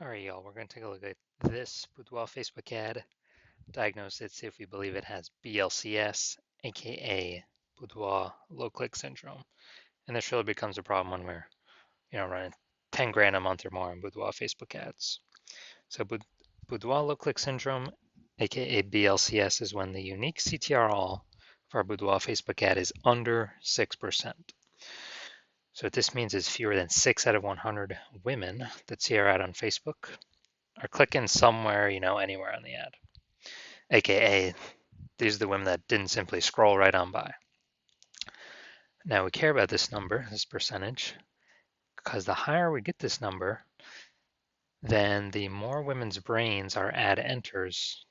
All right, y'all, we're going to take a look at this Boudoir Facebook ad, diagnose it, see if we believe it has BLCS, aka Boudoir low click syndrome. And this really becomes a problem when we're, running 10 grand a month or more on Boudoir Facebook ads. So Boudoir low click syndrome, aka BLCS, is when the unique CTRL for a Boudoir Facebook ad is under 6%. So what this means is fewer than 6 out of 100 women that see our ad on Facebook are clicking somewhere, anywhere on the ad. AKA, these are the women that didn't simply scroll right on by. Now we care about this number, this percentage, because the higher we get this number, then the more women's brains our ad enters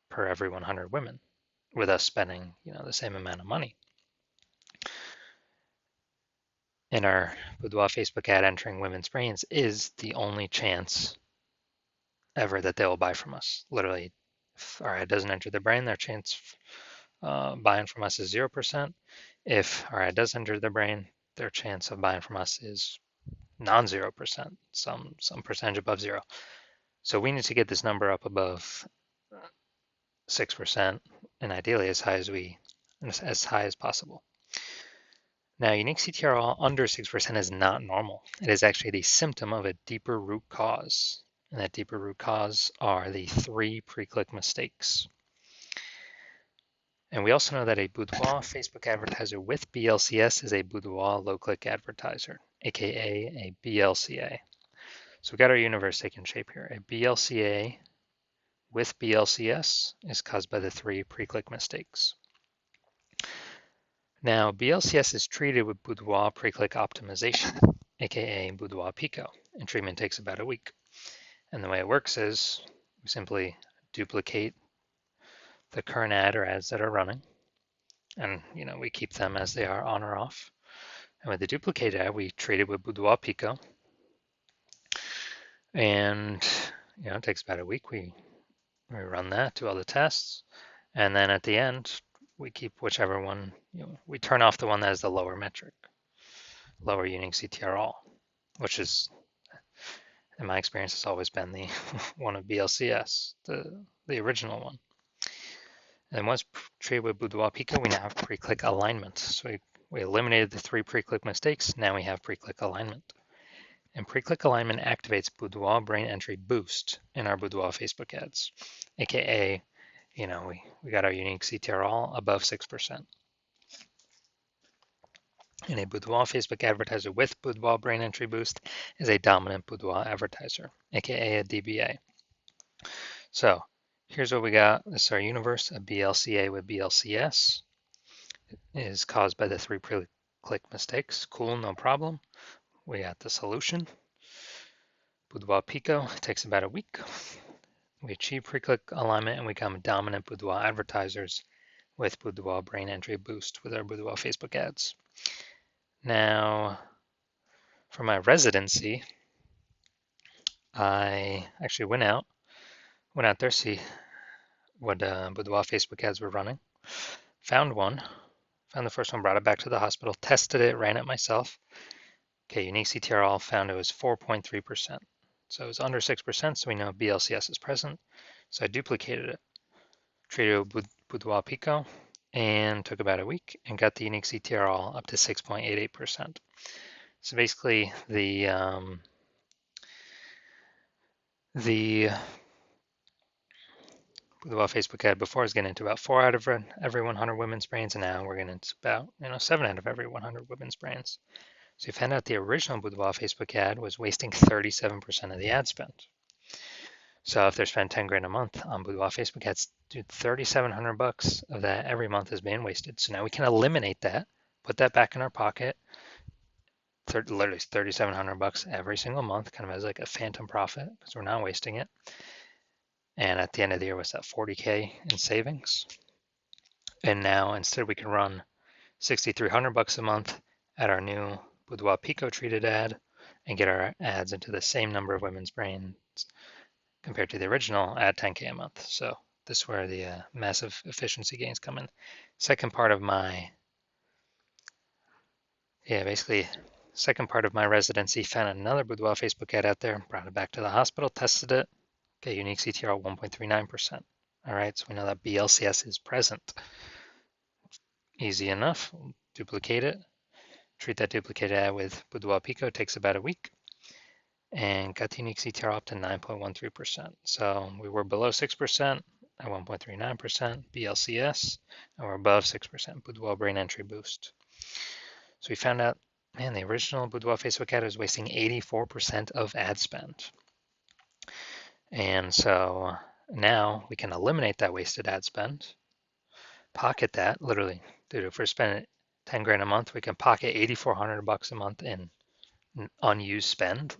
per every 100 women, with us spending, the same amount of money. In our Boudoir Facebook ad, entering women's brains is the only chance ever that they will buy from us. Literally, if our ad doesn't enter the brain, their chance buying from us is 0%. If our ad does enter the brain, their chance of buying from us is non-0%, some percentage above zero. So we need to get this number up above 6%, and ideally as high as possible. Now, unique CTRL under 6% is not normal. It is actually the symptom of a deeper root cause. And that deeper root cause are the 3 pre-click mistakes. And we also know that a Boudoir Facebook advertiser with BLCS is a Boudoir low-click advertiser, aka a BLCA. So we got our universe taking shape here. A BLCA with BLCS is caused by the 3 pre-click mistakes. Now, BLCS is treated with Boudoir pre-click optimization, aka Boudoir Pico, and treatment takes about a week. And the way it works is we simply duplicate the current ad or ads that are running, and we keep them as they are on or off. And with the duplicate ad, we treat it with Boudoir Pico, and it takes about a week. We run that, do all the tests, and then at the end, we keep whichever one. We turn off the one that has the lower metric, lower unique CTRL, which is, in my experience, has always been the one of BLCS, the original one. And once treated with Boudoir Pico, we now have pre-click alignment. So we eliminated the 3 pre-click mistakes. Now we have pre-click alignment. And pre-click alignment activates Boudoir brain entry boost in our Boudoir Facebook ads, aka, we got our unique CTRL above 6%. And a Boudoir Facebook advertiser with Boudoir brain entry boost is a dominant Boudoir advertiser, aka a DBA. So here's what we got. This is our universe. A BLCA with BLCS is caused by the 3 pre-click mistakes. Cool, no problem. We got the solution. Boudoir Pico takes about a week. We achieve pre-click alignment and we become dominant Boudoir advertisers with Boudoir brain entry boost with our Boudoir Facebook ads. Now, for my residency, I actually went out there to see what Boudoir Facebook ads were running. Found the first one, brought it back to the hospital, tested it, ran it myself. Okay, unique CTRL found it was 4.3%. So it was under 6%, so we know BLCS is present. So I duplicated it, treated it with Boudoir Pico, and took about a week and got the unique CTRL up to 6.88%. So basically the Boudoir Facebook ad before was getting into about 4 out of every 100 women's brains, and now we're getting into about 7 out of every 100 women's brains. So you found out the original Boudoir Facebook ad was wasting 37% of the ad spend. So if they're spending 10 grand a month on Boudoir Facebook ads, dude, 3,700 bucks of that every month is being wasted. So now we can eliminate that, put that back in our pocket. Literally 3,700 bucks every single month, kind of as like a phantom profit because we're not wasting it. And at the end of the year, what's that, 40K in savings? And now instead we can run 6,300 bucks a month at our new Boudoir Pico treated ad and get our ads into the same number of women's brains compared to the original at 10K a month. So this is where the massive efficiency gains come in. Second part of my, basically second part of my residency, found another Boudoir Facebook ad out there, brought it back to the hospital, tested it. Okay, unique CTR 1.39%. All right, so we know that BLCS is present. Easy enough. Duplicate it. Treat that duplicated ad with Boudoir Pico. Takes about a week. And got the unique CTR up to 9.13%. So we were below 6% at 1.39% BLCS, and we're above 6% Boudoir Brain Entry Boost. So we found out, man, the original Boudoir Facebook ad was wasting 84% of ad spend. And so now we can eliminate that wasted ad spend, pocket that, literally, dude, if we're spending 10 grand a month, we can pocket 8,400 bucks a month in unused spend,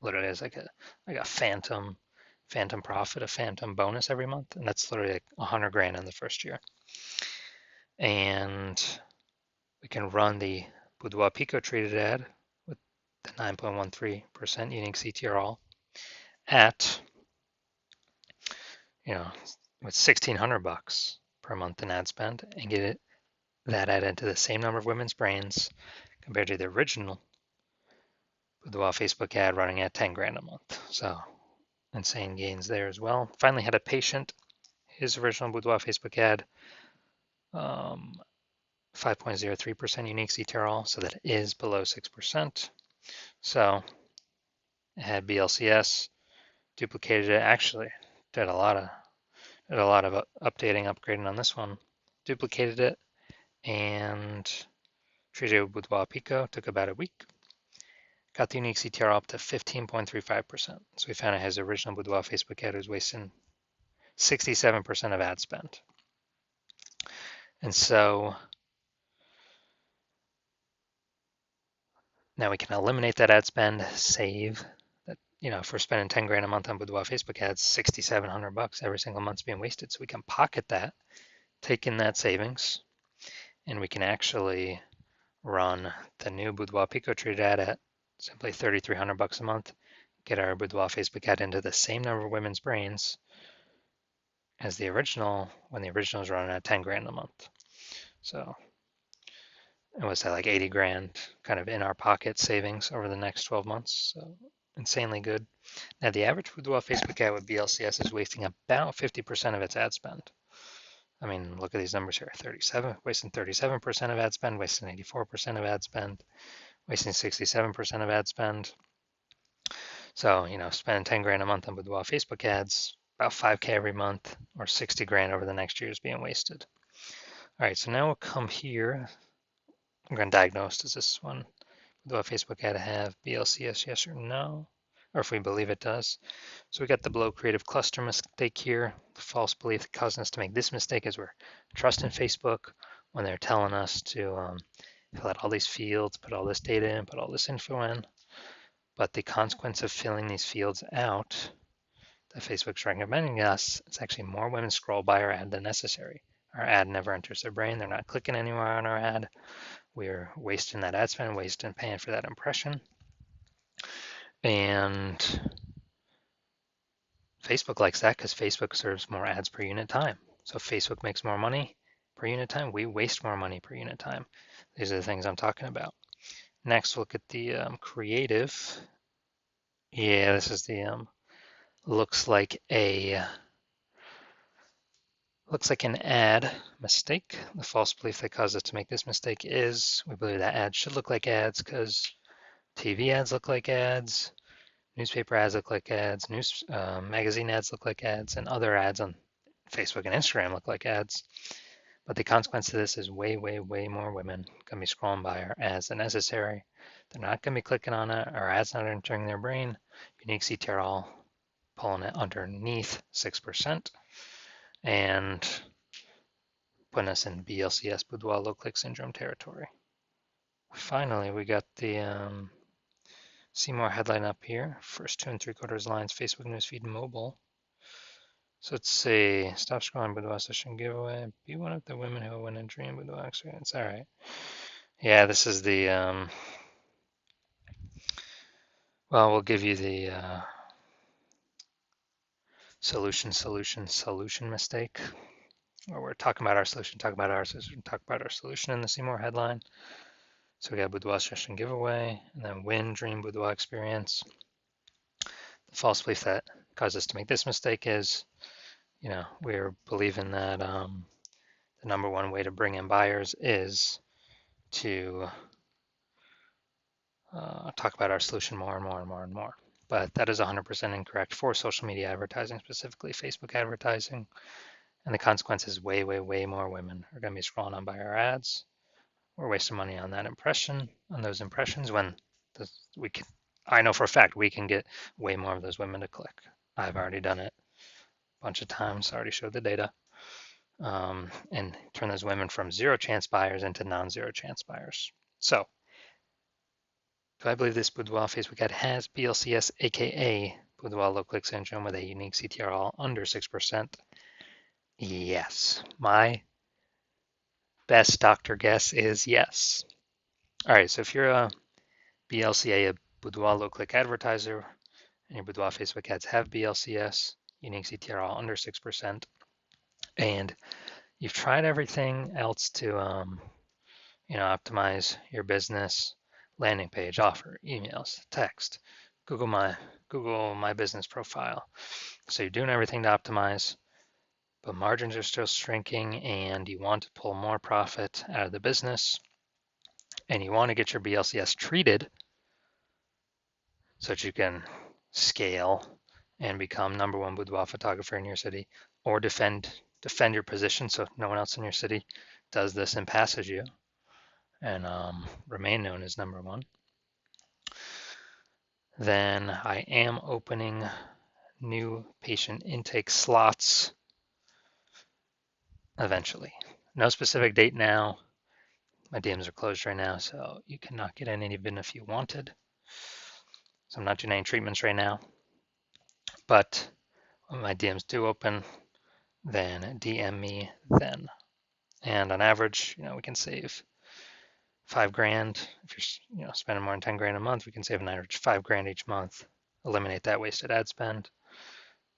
literally as like a phantom profit, a phantom bonus every month, and that's literally like 100 grand in the first year. And we can run the Boudoir Pico treated ad with the 9.13% unique CTR at, with 1,600 bucks per month in ad spend, and get that ad into the same number of women's brains compared to the original Boudoir Facebook ad running at 10 grand a month. So insane gains there as well. Finally had a patient, his original Boudoir Facebook ad, 5.03% unique CTRL, so that is below 6%. So it had BLCS, duplicated it. Actually, did a lot of updating, upgrading on this one. Duplicated it and treated it with Boudoir Pico. Took about a week. Got the unique CTR up to 15.35%. So we found out his original Boudoir Facebook ad was wasting 67% of ad spend. And so now we can eliminate that ad spend, save that, if we're spending 10 grand a month on Boudoir Facebook ads, 6,700 bucks every single month's being wasted. So we can pocket that, take in that savings, and we can actually run the new Boudoir Pico treated ad at simply 3,300 bucks a month, get our Boudoir Facebook ad into the same number of women's brains as the original, when the original was running at 10 grand a month. So it was like 80 grand kind of in our pocket savings over the next 12 months. So insanely good. Now the average Boudoir Facebook ad with BLCS is wasting about 50% of its ad spend. I mean, look at these numbers here. Wasting 37% of ad spend, wasting 84% of ad spend, wasting 67% of ad spend. So, spending 10 grand a month on Boudoir Facebook ads, about 5K every month, or 60 grand over the next year is being wasted. All right, so now we'll come here. I'm going to diagnose, does this one, Boudoir Facebook ad have BLCS, yes or no? Or if we believe it does. So we got the below creative cluster mistake here. The false belief that causing us to make this mistake is we're trusting Facebook when they're telling us to fill out all these fields, put all this data in, put all this info in. But the consequence of filling these fields out that Facebook's recommending us, it's actually more women scroll by our ad than necessary. Our ad never enters their brain. They're not clicking anywhere on our ad. We're wasting that ad spend, wasting paying for that impression. And Facebook likes that because Facebook serves more ads per unit time. So if Facebook makes more money per unit time, we waste more money per unit time. These are the things I'm talking about. Next, look at the creative. Yeah, this is the looks like an ad mistake. The false belief that caused us to make this mistake is we believe that ads should look like ads because TV ads look like ads, newspaper ads look like ads, magazine ads look like ads, and other ads on Facebook and Instagram look like ads. But the consequence of this is way, way, way more women going to be scrolling by our ads than necessary. They're not going to be clicking on it. Our ads not entering their brain. Unique CTRL pulling it underneath 6% and putting us in BLCS, Boudoir low click syndrome territory. Finally, we got the see more headline up here. First 2 3/4 lines, Facebook newsfeed mobile. So let's see, stop scrolling Boudoir session giveaway. Be one of the women who win a dream Boudoir experience. All right. Yeah, this is the, well, we'll give you the solution mistake, where we're talking about our solution, talk about our solution in the see more headline. So we got Boudoir session giveaway, and then win dream Boudoir experience. The false belief that caused us to make this mistake is, we're believing that the number one way to bring in buyers is to talk about our solution more and more and more and more. But that is 100% incorrect for social media advertising, specifically Facebook advertising. And the consequence is way, way, way more women are going to be scrolling on by our ads. We're wasting money on that impression, on those impressions when I know for a fact we can get way more of those women to click. I've already done it a bunch of times, I already showed the data, and turn those women from zero chance buyers into non-zero chance buyers. So, do I believe this Boudoir Facebook ad has BLCS, aka Boudoir low click syndrome with a unique CTR under 6%? Yes. My best doctor guess is yes. All right, so if you're a BLCA, a Boudoir low click advertiser, and your Boudoir Facebook ads have BLCS, unique CTR under 6%, and you've tried everything else to optimize your business, landing page, offer, emails, text, Google my business profile. So you're doing everything to optimize, but margins are still shrinking and you want to pull more profit out of the business and you want to get your BLCS treated so that you can scale and become number one boudoir photographer in your city, or defend your position so no one else in your city does this and passes you, and remain known as number one, then I am opening new patient intake slots eventually. No specific date now. My DMs are closed right now, so you cannot get in even if you wanted. So I'm not doing any treatments right now. But when my DMs do open, then DM me then. And on average, we can save $5,000. If you're spending more than 10 grand a month, we can save an average $5,000 each month. Eliminate that wasted ad spend,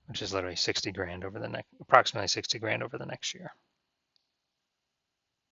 which is literally 60 grand over the next, approximately 60 grand over the next year.